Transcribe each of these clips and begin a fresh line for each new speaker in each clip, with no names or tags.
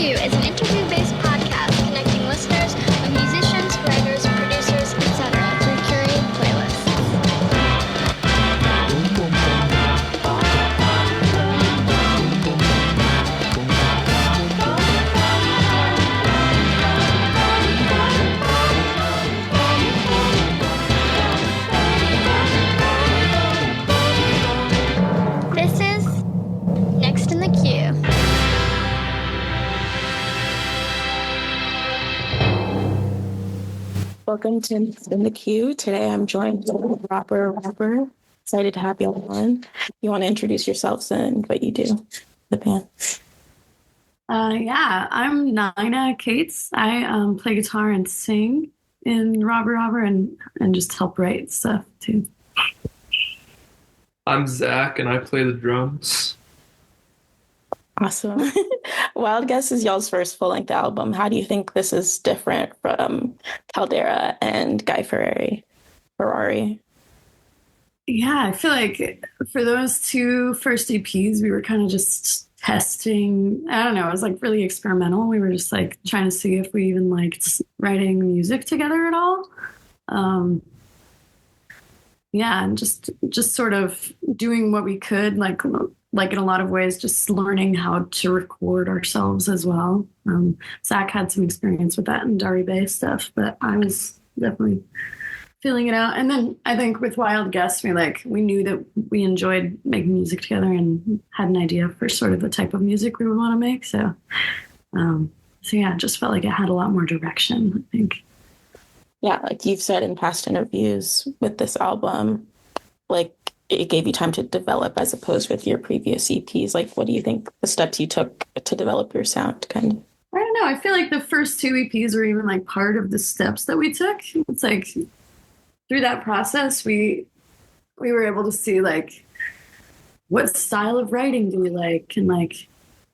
Q is an interview-based podcast connecting listeners with musicians, writers, producers, etc. through curated playlists. This is Next in the Queue.
Welcome to In the Queue. Today I'm joined with Rapper. Excited to have you on. You want to introduce yourselves and what you do, the band?
I'm Nina Cates. I play guitar and sing in Robber and just help write stuff too.
I'm Zach, and I play the drums.
Awesome. Wild Guess is y'all's first full-length album. How do you think this is different from Caldera and Guy Ferrari?
Yeah, I feel like for those two first EPs, we were kind of just testing. I don't know. It was like really experimental. We were just like trying to see if we even liked writing music together at all. And just sort of doing what we could, like in a lot of ways, just learning how to record ourselves as well. Zach had some experience with that in Dari Bay stuff, but I was definitely feeling it out. And then I think with Wild Guess, we knew that we enjoyed making music together and had an idea for sort of the type of music we would want to make. So it just felt like it had a lot more direction, I think.
Yeah, like you've said in past interviews with this album, like it gave you time to develop as opposed with your previous EPs. Like, what do you think the steps you took to develop your sound kind of?
I don't know. I feel like the first two EPs were even like part of the steps that we took. It's like through that process, we were able to see like what style of writing do we like, and like,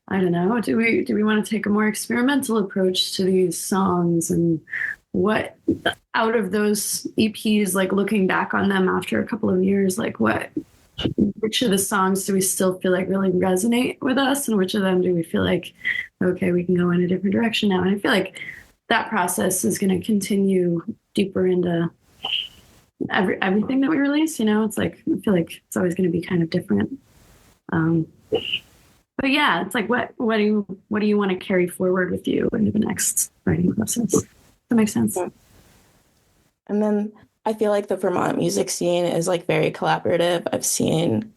I don't know, do we want to take a more experimental approach to these songs, and what out of those EPs, like looking back on them after a couple of years, like which of the songs do we still feel like really resonate with us, and which of them do we feel like, okay, we can go in a different direction now? And I feel like that process is going to continue deeper into everything that we release. It's like, I feel like it's always going to be kind of different. But yeah, it's like, what do you want to carry forward with you into the next writing process? That makes sense.
And then I feel like the Vermont music scene is like very collaborative. I've seen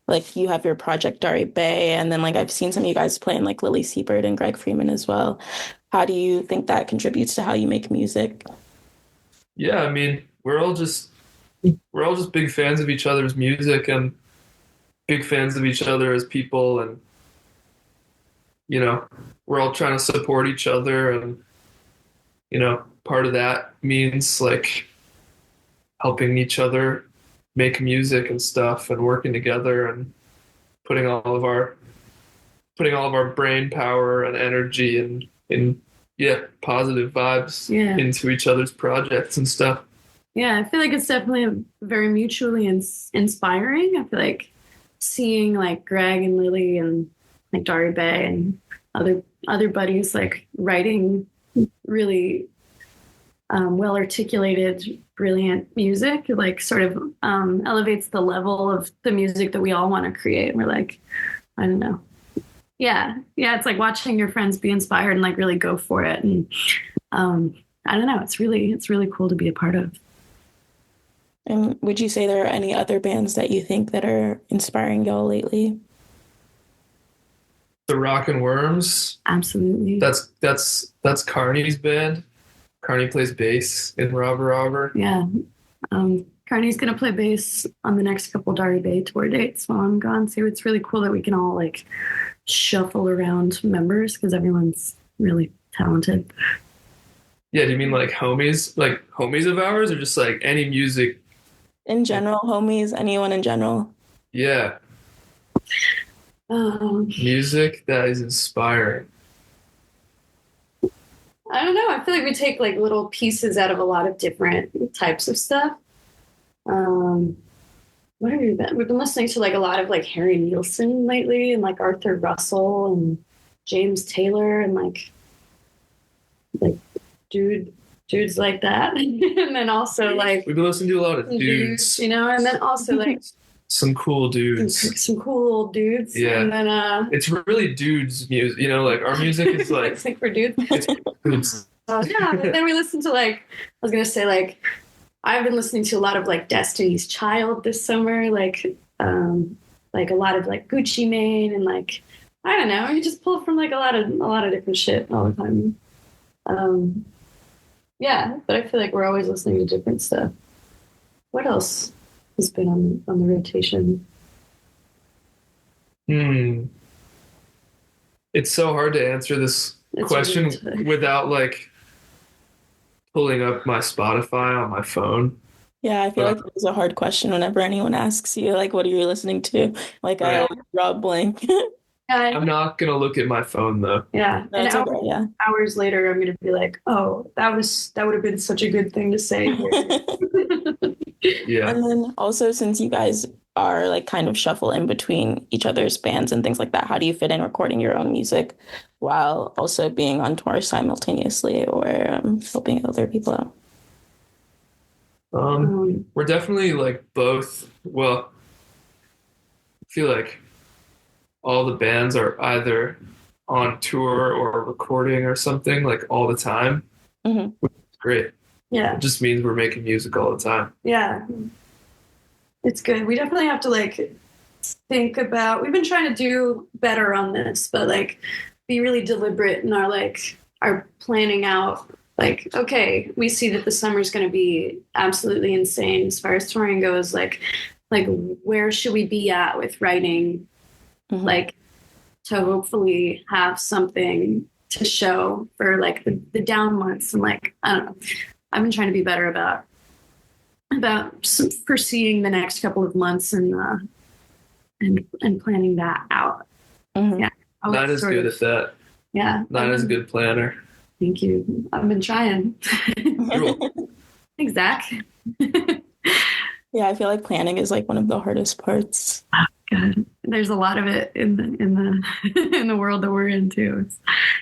like you have your project Dari Bay, and then like I've seen some of you guys playing like Lily Siebert and Greg Freeman as well. How do you think that contributes to how you make music?
Yeah, I mean, we're all just big fans of each other's music and big fans of each other as people, and we're all trying to support each other, and part of that means like helping each other make music and stuff, and working together and putting all of our brain power and energy and positive vibes into each other's projects and stuff.
Yeah, I feel like it's definitely very mutually inspiring. I feel like seeing like Greg and Lily and like Dari Bay and other buddies like writing really well articulated, brilliant music, like sort of elevates the level of the music that we all want to create. And we're like, I don't know. Yeah, it's like watching your friends be inspired and like really go for it. And I don't know, it's really cool to be a part of.
And would you say there are any other bands that you think that are inspiring y'all lately?
The Rockin' Worms.
Absolutely.
That's Carney's band. Carney plays bass in Robber.
Yeah. Carney's going to play bass on the next couple Dari Bay tour dates while I'm gone. So it's really cool that we can all like shuffle around members because everyone's really talented.
Yeah, do you mean like homies of ours, or just like any music?
In general, homies, anyone in general.
Yeah. Music that is inspiring.
I don't know. I feel like we take like little pieces out of a lot of different types of stuff. What have you been? We've been listening to like a lot of like Harry Nilsson lately, and like Arthur Russell and James Taylor and like dudes like that. And then also like
We've been listening to a lot of dudes,
you know, and then also like
some cool dudes.
some cool old dudes.
Yeah.
And then
It's really dudes music, you know, like our music is
I
like
think we're dudes.
it's dudes.
Yeah, but then we listen to like I was gonna say like I've been listening to a lot of like Destiny's Child this summer, like a lot of like Gucci Mane and like I don't know, you just pull from like a lot of different shit all the time. Yeah, but I feel like we're always listening to different stuff. What else has been on the rotation?
It's so hard to answer this question without like pulling up my Spotify on my phone.
Yeah, I feel like it's a hard question whenever anyone asks you, like, what are you listening to? Like, I always draw a blank.
I'm not gonna look at my phone though.
Yeah,
No,
and
okay, yeah.
hours later, I'm gonna be like, "Oh, that would have been such a good thing to say."
Yeah.
And then also, since you guys are like kind of shuffle in between each other's bands and things like that, how do you fit in recording your own music while also being on tour simultaneously or helping other people out?
We're definitely like both. Well, I feel like all the bands are either on tour or recording or something like all the time.
Mm-hmm.
Which is great.
Yeah.
It just means we're making music all the time.
Yeah. It's good. We definitely have to like think about, we've been trying to do better on this, but like be really deliberate in our planning out. Like, okay, we see that the summer's going to be absolutely insane as far as touring goes. Like where should we be at with writing?
Mm-hmm.
Like to hopefully have something to show for like the down months. And like, I don't know, I've been trying to be better about foreseeing the next couple of months and planning that out.
Mm-hmm.
Yeah.
Not as good at that.
Yeah.
Not as a good planner.
Thank you. I've been trying. Thanks, Zach.
Yeah, I feel like planning is like one of the hardest parts.
God, there's a lot of it in the in the world that we're in too.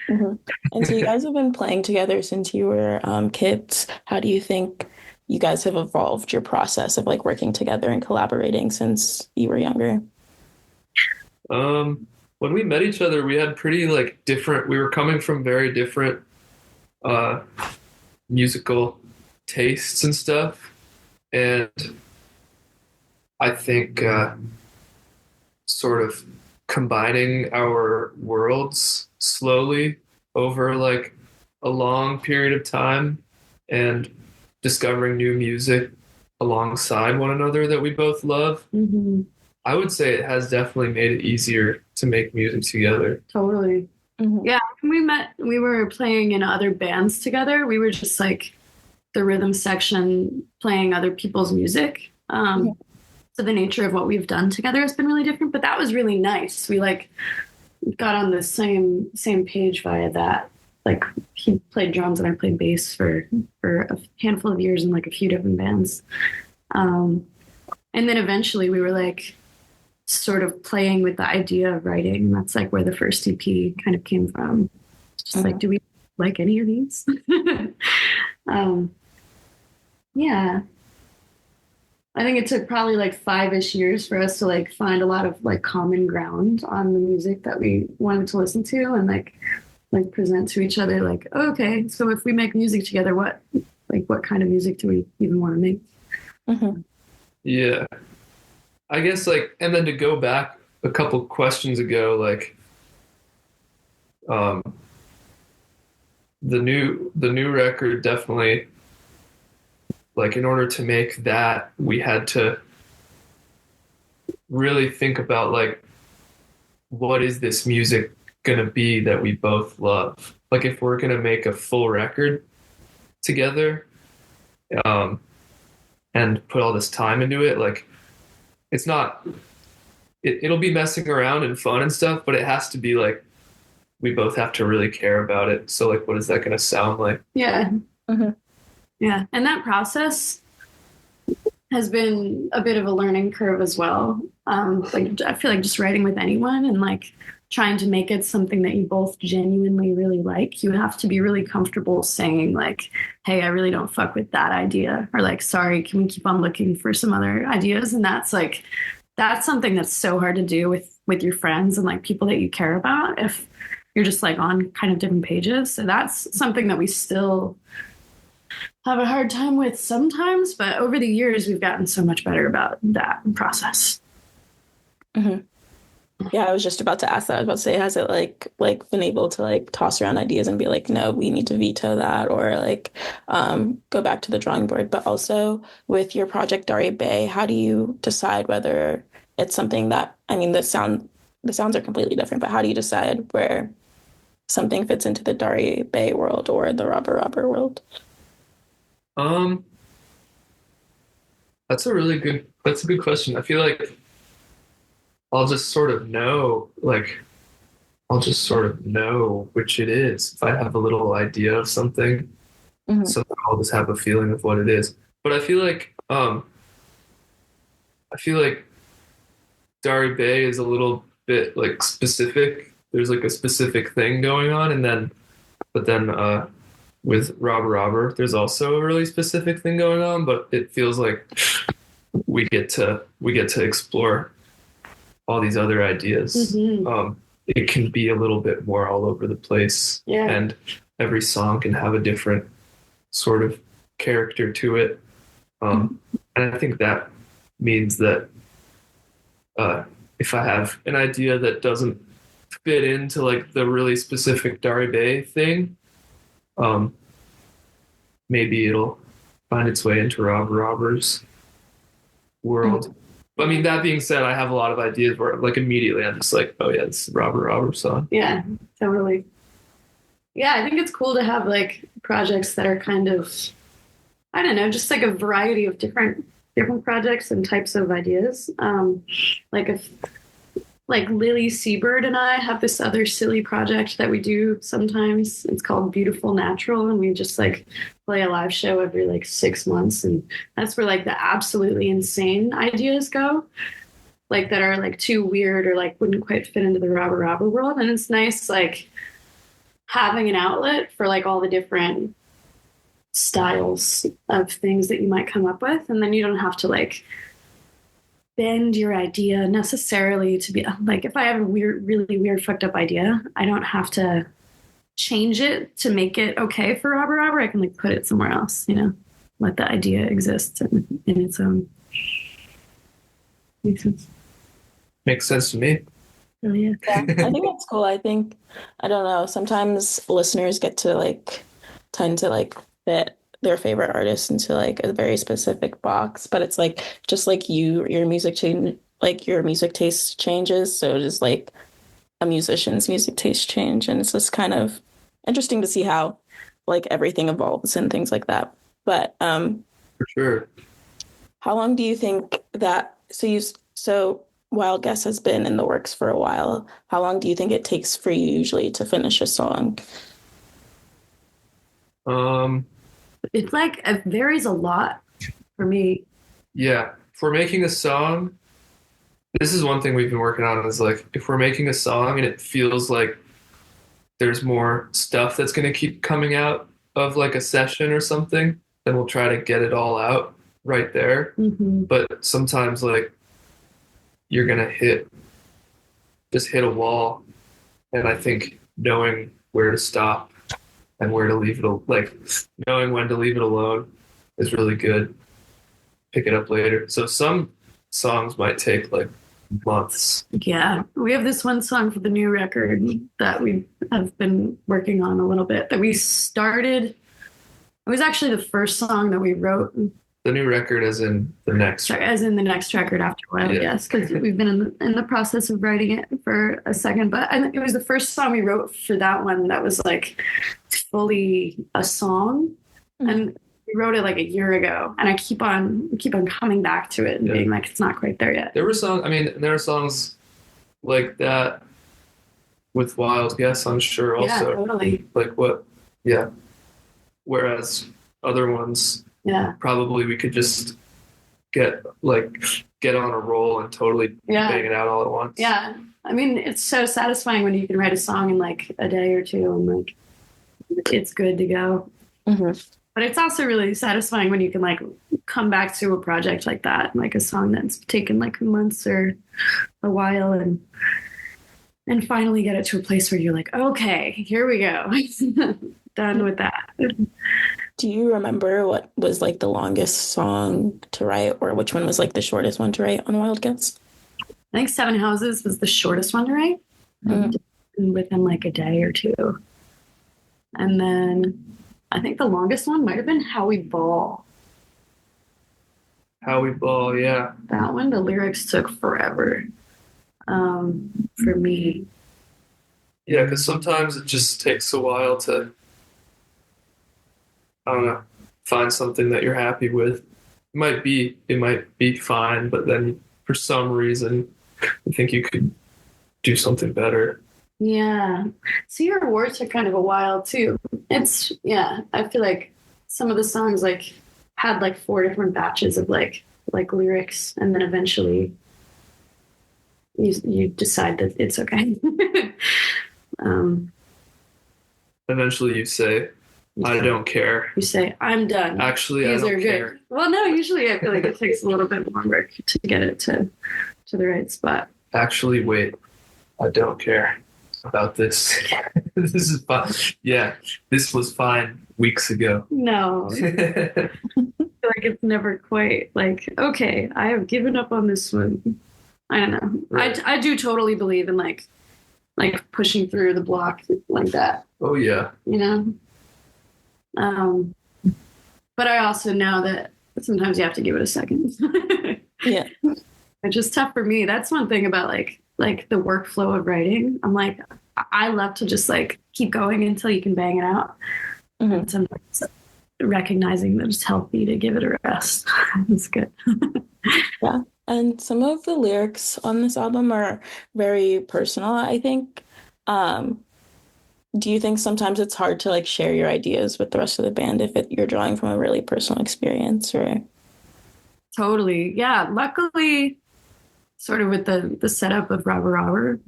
Mm-hmm. And so you guys have been playing together since you were kids. How do you think you guys have evolved your process of like working together and collaborating since you were younger?
When we met each other, we had pretty like different. We were coming from very different musical tastes and stuff, and I think sort of combining our worlds slowly over like a long period of time and discovering new music alongside one another that we both love.
Mm-hmm.
I would say it has definitely made it easier to make music together.
Totally.
Mm-hmm.
Yeah, when we met, we were playing in other bands together. We were just like the rhythm section playing other people's music. So the nature of what we've done together has been really different, but that was really nice. We like got on the same page via that. Like he played drums and I played bass for a handful of years in like a few different bands. And then eventually we were like sort of playing with the idea of writing. And that's like where the first EP kind of came from. Just like, do we like any of these? Yeah. I think it took probably like 5-ish years for us to like find a lot of like common ground on the music that we wanted to listen to and like present to each other like, oh, okay, so if we make music together, what kind of music do we even want to make?
Mm-hmm.
Yeah. I guess like, and then to go back a couple questions ago, like the new record definitely, like in order to make that, we had to really think about like, what is this music gonna be that we both love? Like if we're gonna make a full record together, and put all this time into it, like it's not, it'll be messing around and fun and stuff, but it has to be like, we both have to really care about it. So like, what is that gonna sound like?
Yeah.
Mm-hmm.
Yeah. And that process has been a bit of a learning curve as well. Like I feel like just writing with anyone and like trying to make it something that you both genuinely really like, you have to be really comfortable saying like, hey, I really don't fuck with that idea, or like, sorry, can we keep on looking for some other ideas? And that's something that's so hard to do with your friends and like people that you care about if you're just like on kind of different pages. So that's something that we still have a hard time with sometimes, but over the years we've gotten so much better about that process.
Mm-hmm. Yeah, I was just about to ask that. I was about to say, has it like been able to like toss around ideas and be like, no, we need to veto that, or like go back to the drawing board? But also with your project Dari Bay, how do you decide whether it's something that, I mean, the sounds are completely different, but how do you decide where something fits into the Dari Bay world or the Robber Robber world?
Um, that's a good question. I feel like I'll just sort of know, which it is. If I have a little idea of something,
Mm-hmm.
somehow I'll just have a feeling of what it is. But I feel like Dari Bay is a little bit like specific. There's like a specific thing going on, but then with Robber Robber, there's also a really specific thing going on. But it feels like we get to explore all these other ideas.
Mm-hmm.
It can be a little bit more all over the place,
Yeah.
and every song can have a different sort of character to it. And I think that means that if I have an idea that doesn't fit into like the really specific Dari Bay thing, maybe it'll find its way into Rob Robert's world. But I mean, that being said, I have a lot of ideas where like immediately I'm just like, oh yeah, this is Robert Roberts song.
Yeah, totally. Yeah, I think it's cool to have like projects that are kind of, I don't know, just like a variety of different projects and types of ideas. Like Lily Seabird and I have this other silly project that we do sometimes. It's called Beautiful Natural, and we just like play a live show every like 6 months, and that's where like the absolutely insane ideas go, like that are like too weird or like wouldn't quite fit into the Robber Robber world. And it's nice like having an outlet for like all the different styles of things that you might come up with, and then you don't have to like bend your idea necessarily to be like, if I have a really weird fucked up idea, I don't have to change it to make it okay for Robber Robber. I can like put it somewhere else, let the idea exist in its own. Makes sense.
Makes sense to me.
Oh, yeah.
Yeah, I think that's cool. I don't know, sometimes listeners get to like tend to like fit their favorite artist into like a very specific box, but it's like just like your music change, like your music taste changes, so just like a musician's music taste change, and it's just kind of interesting to see how like everything evolves and things like that. But
For sure.
how long do you think that so Wild Guess has been in the works for a while? How long do you think it takes for you usually to finish a song?
It's like it varies a lot for me.
Yeah, if we're making a song, this is one thing we've been working on, is like if we're making a song and it feels like there's more stuff that's going to keep coming out of like a session or something, then we'll try to get it all out right there.
Mm-hmm.
But sometimes like you're going to hit a wall, and I think knowing where to stop and where to leave it, like knowing when to leave it alone is really good. Pick it up later. So some songs might take like months.
Yeah, we have this one song for the new record that we have been working on a little bit that we started. It was actually the first song that we wrote.
The new record as in the next.
As in the next record after a while,
Yeah.
yes, because we've been in the process of writing it for a second. But it was the first song we wrote for that one that was like fully a song.
Mm-hmm.
And we wrote it like a year ago, and I keep on coming back to it and being like, it's not quite there yet.
There are songs like that with Wild Guess, I'm sure also.
Yeah, totally.
Like what? Yeah. Whereas other ones,
Yeah.
probably we could just get on a roll and totally bang it out all at once.
Yeah. I mean, it's so satisfying when you can write a song in like a day or two and like it's good to go.
Mm-hmm.
But it's also really satisfying when you can like come back to a project like that, like a song that's taken like months or a while and finally get it to a place where you're like, okay, here we go. Done with that.
Do you remember what was like the longest song to write, or which one was like the shortest one to write on Wild Guess?
I think Seven Houses was the shortest one to write, within like a day or two. And then I think the longest one might have been How We Ball.
How We Ball, yeah.
That one, the lyrics took forever for me.
Yeah, because sometimes it just takes a while to, I don't know, find something that you're happy with. It might be fine, but then for some reason, I think you could do something better.
Yeah. So your awards took kind of a while too. It's, yeah, I feel like some of the songs like had like 4 different batches of like lyrics, and then eventually you decide that it's okay.
Eventually you say, I don't care.
You say, I'm done.
Actually,
These
I don't
are
care.
good. Well, no, usually I feel like it takes a little bit longer to get it to the right spot.
Actually, wait, I don't care about this. This is fine. Yeah, this was fine weeks ago.
No. I feel like it's never quite like, okay, I have given up on this one. I don't know.
Right.
I do totally believe in like pushing through the block like that,
Oh, yeah.
you know? But I also know that sometimes you have to give it a second.
Yeah.
It's just tough for me. That's one thing about like the workflow of writing. I'm like, I love to just like keep going until you can bang it out.
Mm-hmm.
And sometimes recognizing that it's healthy to give it a rest. It's good.
Yeah. And some of the lyrics on this album are very personal, I think. Do you think sometimes it's hard to like share your ideas with the rest of the band if you're drawing from a really personal experience, or?
Totally. Yeah. Luckily, sort of with the setup of Robber Robber,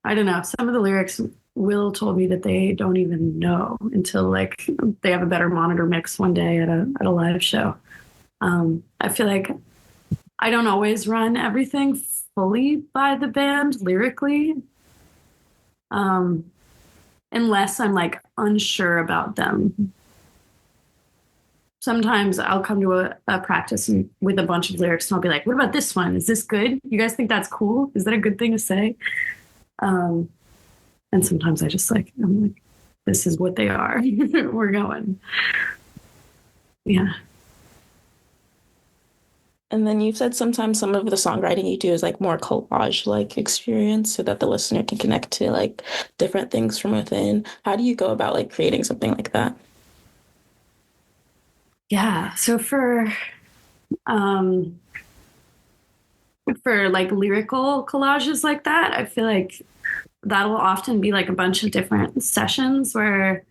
I don't know. Some of the lyrics Will told me that they don't even know until like they have a better monitor mix one day at a live show. I feel like I don't always run everything fully by the band lyrically, unless I'm like unsure about them. Sometimes I'll come to a practice with a bunch of lyrics and I'll be like, what about this one? Is this good? You guys think that's cool? Is that a good thing to say? And sometimes I'm like, this is what they are. We're going. Yeah.
And then you said sometimes some of the songwriting you do is like more collage-like experience so that the listener can connect to like different things from within. How do you go about like creating something like that?
Yeah. So for like lyrical collages like that, I feel like that will often be like a bunch of different sessions where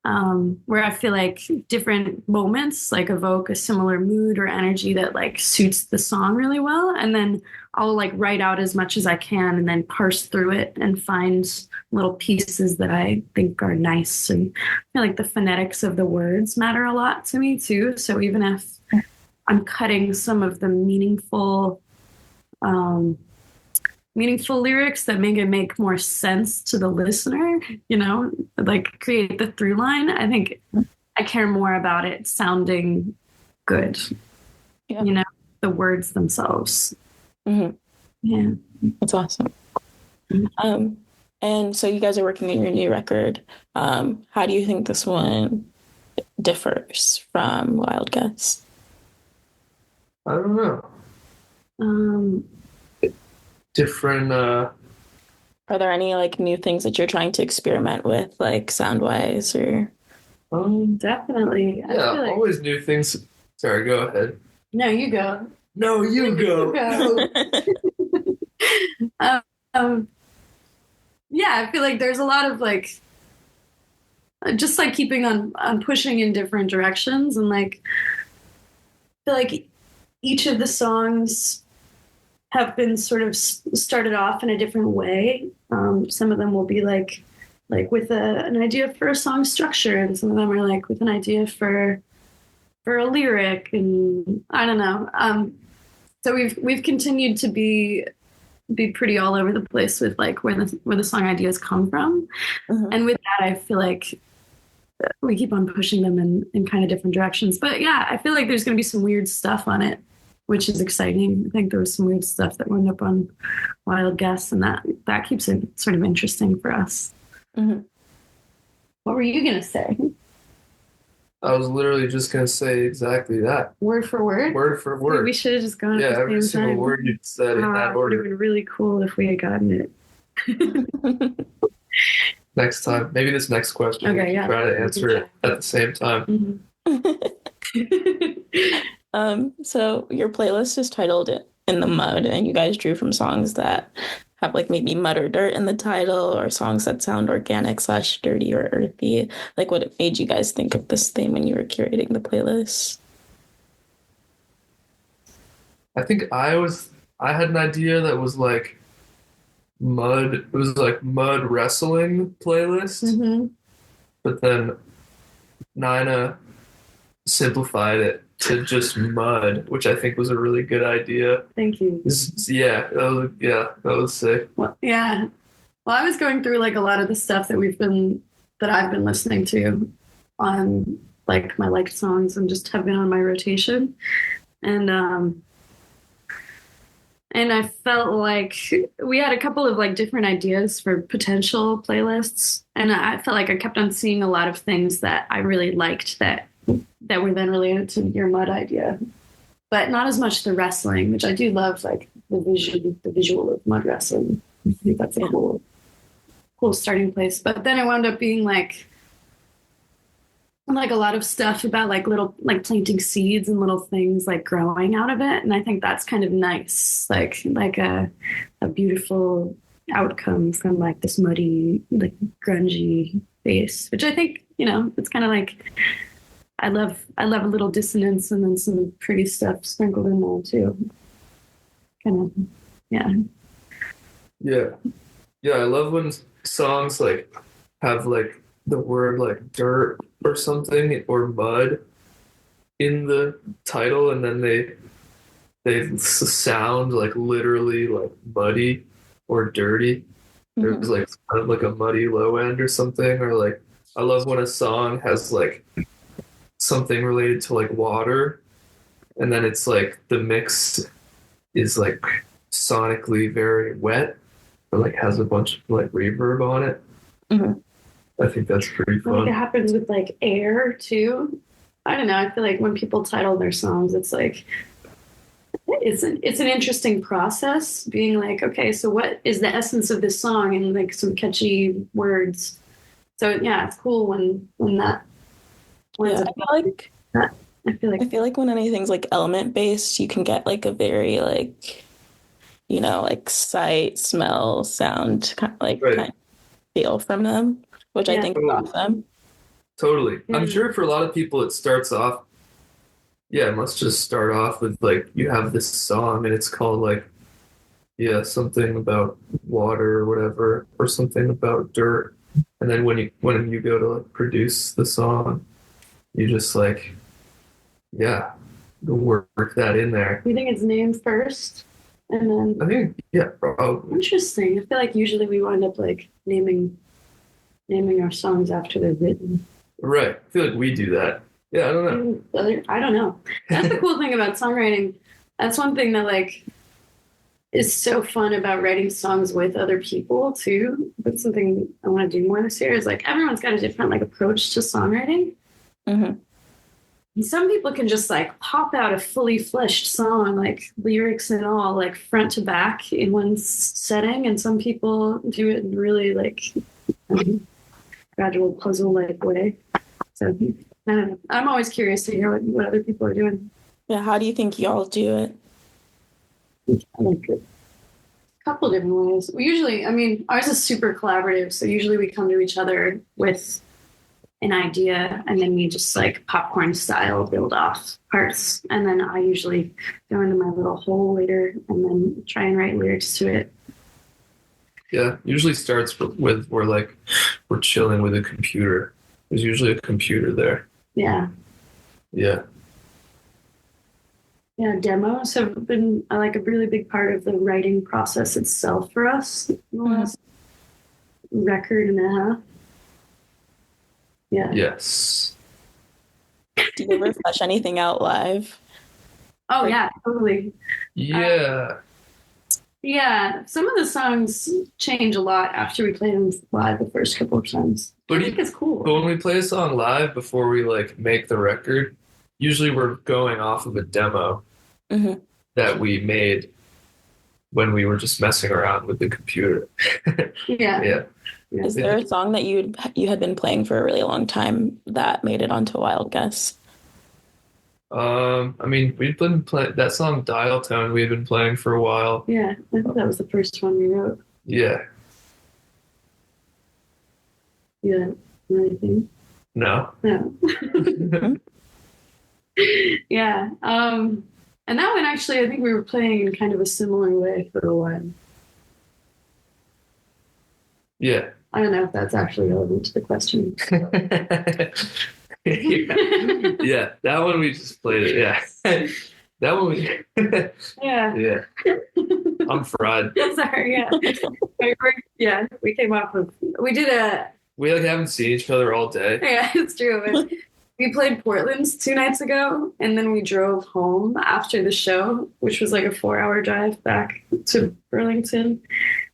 I feel like different moments like evoke a similar mood or energy that like suits the song really well. And then I'll like write out as much as I can and then parse through it and find little pieces that I think are nice. And I feel like the phonetics of the words matter a lot to me too. So even if I'm cutting some of the meaningful lyrics that make it make more sense to the listener, you know, like create the through line, I think I care more about it sounding good,
Yeah.
you know, the words themselves.
Mm-hmm.
Yeah.
That's awesome. And so you guys are working on your new record. How do you think this one differs from Wild Guess?
I don't know. Different.
Are there any like new things that you're trying to experiment with, like sound wise or?
Definitely.
Yeah,
I feel like...
always new things. Sorry, go ahead.
No, you go.
No, you go.
Yeah, I feel like there's a lot of like, just like keeping on pushing in different directions, and like, I feel like each of the songs have been sort of started off in a different way. Some of them will be like with an idea for a song structure, and some of them are like with an idea for a lyric, and I don't know. So we've continued to be pretty all over the place with like where the song ideas come from, and with that, I feel like we keep on pushing them in kind of different directions. But yeah, I feel like there's going to be some weird stuff on it, which is exciting. I think there was some weird stuff that wound up on Wild Guess, and that keeps it sort of interesting for us. Mm-hmm. What were you going to say?
I was literally just going to say exactly that.
Word for word?
Word for word.
We should have just gone at the
every
same
single
time.
word you said in that order.
It would have been really cool if we had gotten it.
Next time. Maybe this next question.
Okay, yeah.
Try to answer it at the same time.
Mm-hmm.
So your playlist is titled In the Mud, and you guys drew from songs that have like maybe mud or dirt in the title, or songs that sound organic / dirty or earthy. Like, what made you guys think of this theme when you were curating the playlist?
I think I had an idea that was like mud. It was like mud wrestling playlist.
Mm-hmm.
But then Nina simplified it to just mud, which I think was a really good idea.
Thank you.
That was sick.
Well, yeah. Well, I was going through like a lot of the stuff that I've been listening to on like my liked songs and just have been on my rotation. And I felt like we had a couple of like different ideas for potential playlists. And I felt like I kept on seeing a lot of things that I really liked that were then related to your mud idea, but not as much the wrestling, which I do love, like the visual of mud wrestling. I think that's a cool starting place. But then it wound up being like a lot of stuff about like little, like planting seeds and little things like growing out of it. And I think that's kind of nice, like a beautiful outcome from like this muddy, like grungy base, which I think, it's kind of like, I love a little dissonance and then some pretty stuff sprinkled in there too. Kind of, yeah.
Yeah. Yeah, I love when songs like have like the word like dirt or something or mud in the title, and then they sound like literally like muddy or dirty.
Mm-hmm.
There's like kind of like a muddy low end or something, or like I love when a song has like something related to like water, and then it's like the mix is like sonically very wet, but like has a bunch of like reverb on it.
Mm-hmm.
I think that's pretty fun.
I think it happens with like air too. I don't know. I feel like when people title their songs, it's like it's an interesting process. Being like, okay, so what is the essence of this song, and like some catchy words. So yeah, it's cool when that.
Yeah, I feel like when anything's like element based, you can get like a very like, like sight, smell, sound kind of feel from them, which I think is awesome.
Totally. I'm sure for a lot of people it starts off, it must just start off with like you have this song and it's called like, something about water or whatever, or something about dirt. And then when you go to like produce the song, you just like, work that in there.
You think it's named first? And then
I think, probably.
Interesting. I feel like usually we wind up like naming our songs after they're written.
Right. I feel like we do that. Yeah, I don't know.
I don't know. That's the cool thing about songwriting. That's one thing that like is so fun about writing songs with other people too. That's something I want to do more this year, is like everyone's got a different like approach to songwriting.
Mm-hmm.
And some people can just like pop out a fully fleshed song, like lyrics and all, like front to back in one setting. And some people do it in really like gradual puzzle like way. So I don't know. I'm always curious to hear what other people are doing.
Yeah, how do you think y'all do it?
I like it. A couple different ways. We usually, ours is super collaborative. So usually we come to each other with an idea, and then we just like popcorn style build off parts, and then I usually go into my little hole later and then try and write lyrics to it.
Yeah, usually starts with we're chilling with a computer. There's usually a computer there.
Yeah.
Yeah.
Yeah, demos have been like a really big part of the writing process itself for us in the last record and a half. Yeah.
Yes.
Do you ever flesh anything out live?
Oh yeah, totally.
Yeah.
Yeah, some of the songs change a lot after we play them live the first couple of times.
But
I think it's cool.
But when we play a song live before we like make the record, usually we're going off of a demo that we made when we were just messing around with the computer.
Yeah.
Yeah.
Is there a song that you had been playing for a really long time that made it onto Wild Guess?
I mean, we've been playing that song Dial Tone. We've been playing for a while.
Yeah, I think that was the first one we wrote.
Yeah.
Yeah, anything?
No.
No. Yeah. And that one actually, I think we were playing in kind of a similar way for a while.
Yeah.
I don't know if that's actually relevant to the question.
Yeah, that one we just played it. Yeah. That one we
Yeah.
Yeah. I'm fried.
Sorry, yeah. Yeah, we came up with, we did
We like haven't seen each other all day.
yeah, it's true. But we played Portland's 2 nights ago, and then we drove home after the show, which was like a 4-hour drive back to Burlington.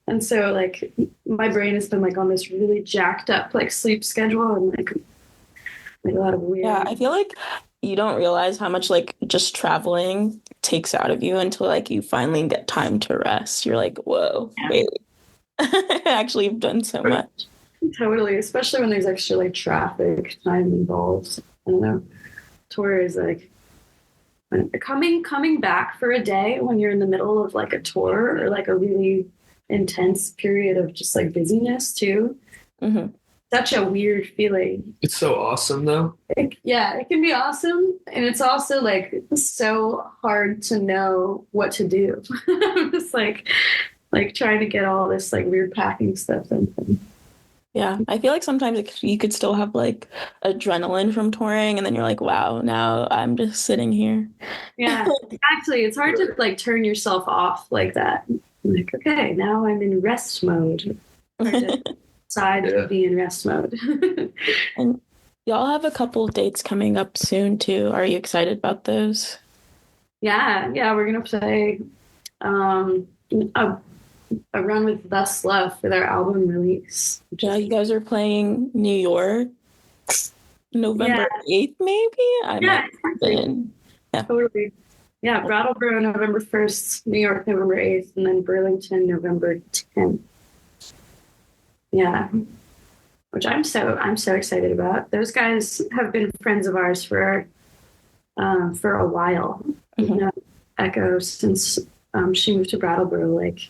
And so like my brain has been like on this really jacked up like sleep schedule and like a lot of weird.
Yeah, I feel like you don't realize how much like just traveling takes out of you until like you finally get time to rest. You're like, whoa, wait. I actually have done so much.
Totally, especially when there's extra like traffic time involved. I don't know. Tour is like coming back for a day when you're in the middle of like a tour or like a really intense period of just like busyness too. Such a weird feeling.
It's so awesome though.
It can be awesome, and it's also like so hard to know what to do. Just like trying to get all this like weird packing stuff in.
Yeah, I feel like sometimes you could still have like adrenaline from touring, and then you're like, wow, now I'm just sitting here.
Yeah, exactly. It's hard to like turn yourself off like that. Like, okay, now I'm in rest mode. Decide to be in rest mode.
And y'all have a couple of dates coming up soon too. Are you excited about those?
Yeah, we're gonna play a run with Thus Love for their album release.
Yeah, you guys are playing New York November 8th, maybe? I might have been. Yeah.
Totally. Yeah, Brattleboro November 1st, New York November 8th, and then Burlington November 10th. Yeah. Which I'm so excited about. Those guys have been friends of ours for a while. We've known Echo since she moved to Brattleboro like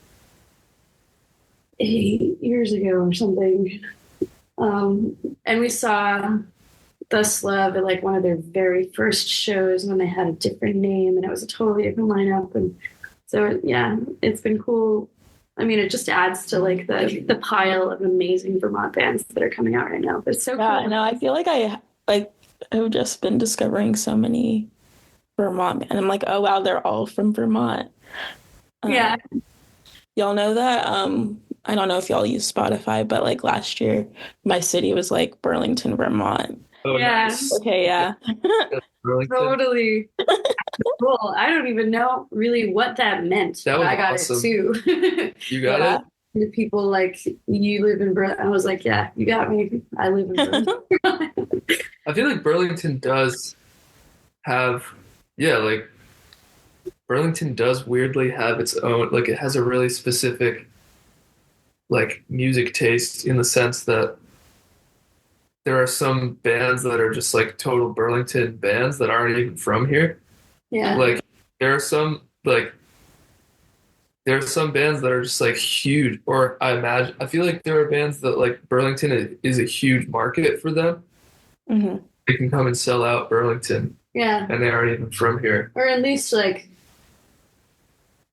8 years ago or something. And we saw Thus Love at like one of their very first shows when they had a different name and it was a totally different lineup. And so, yeah, it's been cool. I mean, it just adds to like the pile of amazing Vermont bands that are coming out right now. But it's so cool.
No, I feel like I've just been discovering so many Vermont, and I'm like, oh wow, they're all from Vermont.
Yeah.
Y'all know that? I don't know if y'all use Spotify, but like last year, my city was like Burlington, Vermont.
Oh,
yeah.
Nice.
Okay, yeah.
Totally. Cool. I don't even know really what that meant.
That was
I got
awesome.
it too.
You got it?
The people like, you live in Burlington. I was like, yeah, you got me. I live in Burlington.
I feel like Burlington does have, like Burlington does weirdly have its own, like it has a really specific like music taste in the sense that there are some bands that are just like total Burlington bands that aren't even from here.
Yeah.
Like there are some bands that are just like huge, or I feel like there are bands that like Burlington is a huge market for them.
Mm-hmm.
They can come and sell out Burlington,
Yeah.
and they aren't even from here.
Or at least like,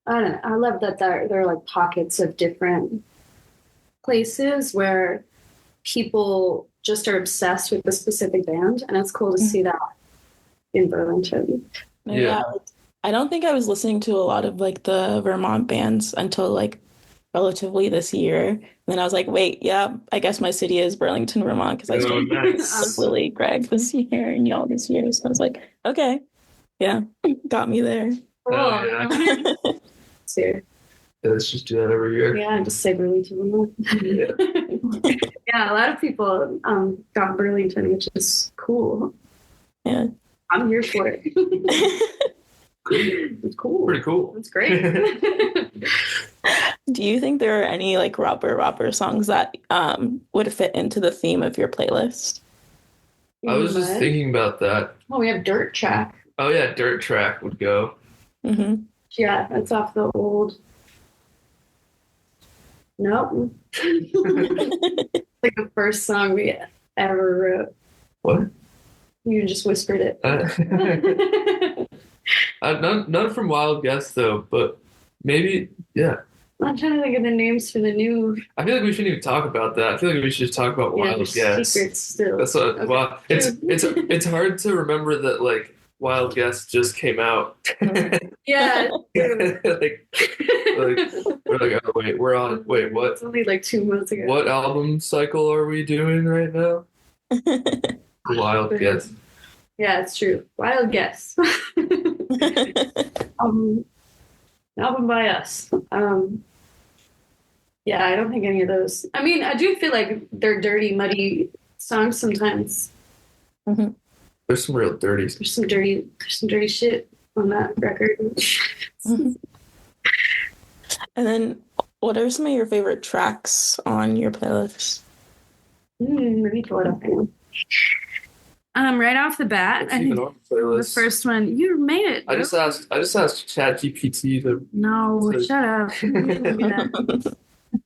I don't know. I love that there are like pockets of different places where people just are obsessed with the specific band, and it's cool to see that in Burlington.
No,
Yeah.
like, I don't think I was listening to a lot of like the Vermont bands until like relatively this year. And then I was like, wait, yeah, I guess my city is Burlington, Vermont, because I
Oh,
started
nice.
with Lily, Greg this year, and y'all this year. So I was like, okay, yeah, got me there.
Oh, yeah.
So,
Yeah, let's just do that every year.
yeah, just say Burlington.
Yeah.
Yeah, a lot of people got Burlington, which is cool.
Yeah.
I'm here for it. It's cool.
Pretty cool.
It's great.
Do you think there are any like rapper songs that would fit into the theme of your playlist?
I was just thinking about that.
Oh, we have Dirt Track.
Oh yeah, Dirt Track would go.
Mm-hmm.
Yeah, that's off the old. Nope. Like the first song we ever wrote.
What?
You just whispered it.
None from Wild Guess though, but maybe yeah.
I'm trying to think of the names for the new.
I feel like we shouldn't even talk about that. I feel like we should just talk about Wild Guess.
Secrets still.
That's what.
Okay.
Well, it's hard to remember that like Wild Guess just came out.
Yeah.
like we're like, oh wait, we're on. Wait, what?
It's only like 2 months ago.
What album cycle are we doing right now? Wild Guess.
Yeah, it's true. Wild Guess. Album by us. Yeah, I don't think any of those. I mean, I do feel like they're dirty, muddy songs sometimes.
Mm-hmm.
There's some real dirty.
There's some dirty shit on that record.
Mm-hmm. And then, what are some of your favorite tracks on your playlist?
Let me pull it up. Right off the bat,
What's
I
even
think
on the playlist?
the first one you made it.
I just asked ChatGPT to.
No, shut up.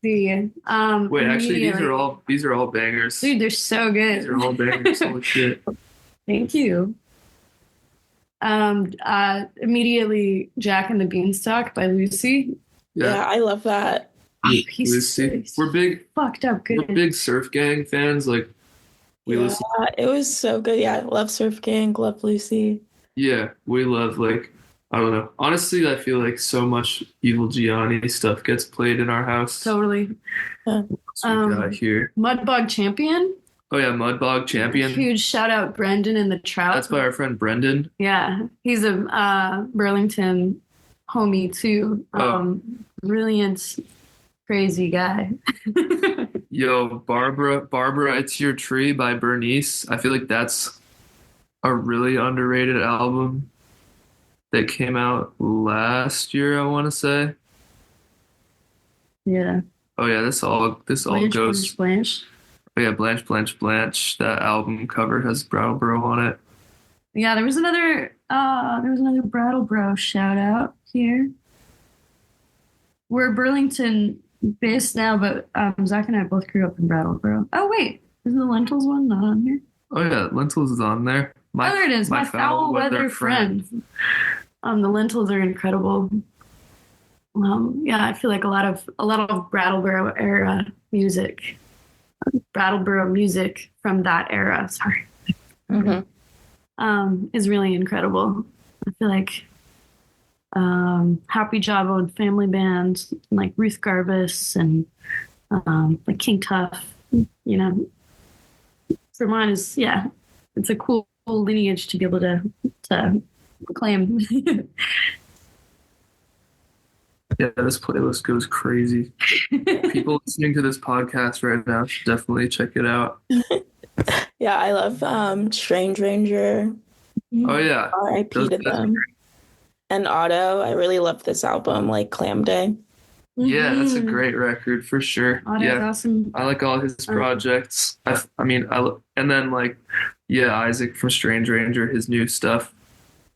The
Wait, actually, these are all bangers.
dude, they're so good.
These are all bangers. Holy shit!
Thank you. Immediately, Jack and the Beanstalk by Lucy.
Yeah, I love that.
Lucy. We're big.
Fucked up good.
We're big Surf Gang fans. Like we listen.
It was so good. Yeah, I love Surf Gang, love Lucy.
Yeah, we love like I don't know. Honestly, I feel like so much Evil Gianni stuff gets played in our house.
Totally.
Yeah.
We got here.
Mudbog Champion.
Oh yeah, Mudbog Champion.
Huge shout out Brendan and the Trout.
That's by our friend Brendan.
Yeah, he's a Burlington homie too. Brilliant, crazy guy.
Yo, Barbara, It's Your Tree by Bernice. I feel like that's a really underrated album that came out last year, I want to say.
Yeah.
Oh yeah, this all goes.
Blanche.
Oh yeah, Blanche, Blanche, Blanche. That album cover has Brattleboro on it.
Yeah, there was another Brattleboro shout out here. We're Burlington based now, but Zach and I both grew up in Brattleboro. Oh wait, is the Lentils one not on here?
Oh yeah, Lentils is on there.
There it is. My foul weather friend. The Lentils are incredible. Yeah, I feel like a lot of Brattleboro era music. Brattleboro music from that era. Sorry.
Mm-hmm.
Is really incredible. I feel like Happy Jabbo and Family Band, like Ruth Garbus and like King Tuff. You know, Vermont is it's a cool lineage to be able to claim.
Yeah, this playlist goes crazy. People listening to this podcast right now should definitely check it out.
Yeah, I love Strange Ranger.
Oh yeah,
R.I.P. to them. And Otto, I really love this album, like Clam Day.
Yeah, that's a great record for sure.
Otto's awesome.
I like all his projects. And then like, Isaac from Strange Ranger, his new stuff.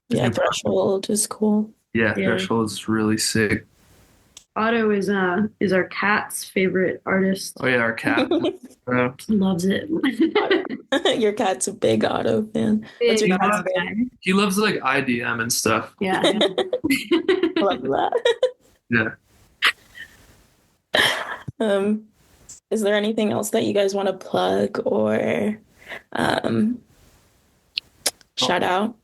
Yeah, Threshold is cool.
Yeah, Threshold is really sick.
Otto is our cat's favorite artist.
Oh yeah, our cat.
He loves it.
Your cat's a big Otto fan. What's your
Big
cat's
Otto
name?
guy.
He loves like IDM and stuff.
Yeah.
Love that.
Yeah.
Is there anything else that you guys want to plug or shout out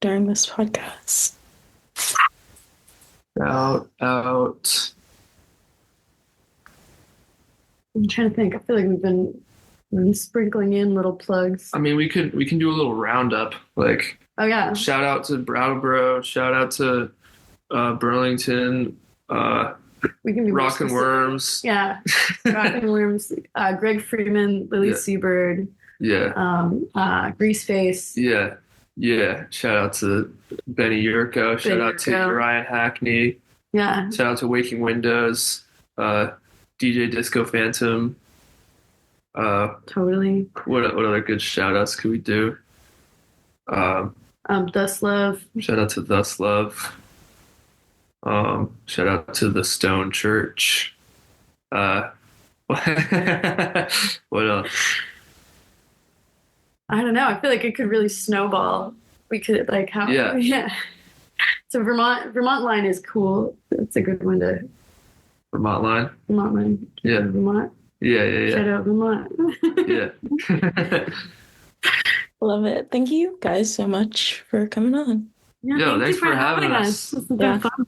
during this podcast?
Out.
I'm trying to think. I feel like we've been sprinkling in little plugs.
I mean, we can do a little roundup. Like,
Oh yeah.
shout out to Brattleboro. Shout out to Burlington.
We can be more
Rock and
specific.
Worms.
Yeah. Rock and Worms. Greg Freeman, Lily
Yeah.
Seabird,
Yeah.
Greaseface.
Yeah. Shout out to Benny Yurko. Shout out to
Yurko.
Ryan Hackney.
Yeah.
Shout out to Waking Windows. DJ Disco Phantom.
Totally.
What other good shout outs could we do?
Dust Love.
Shout out to Thus Love. Shout out to the Stone Church. What else?
I don't know. I feel like it could really snowball. We could like how
Yeah.
So Vermont line is cool. It's a good one to
Vermont line.
Vermont line.
Yeah.
Vermont.
Yeah.
Shout out Vermont.
Yeah.
Love it. Thank you guys so much for coming on.
Yeah,
Yo,
thank
thanks
you for
for having us.
This has been
Yeah.
fun.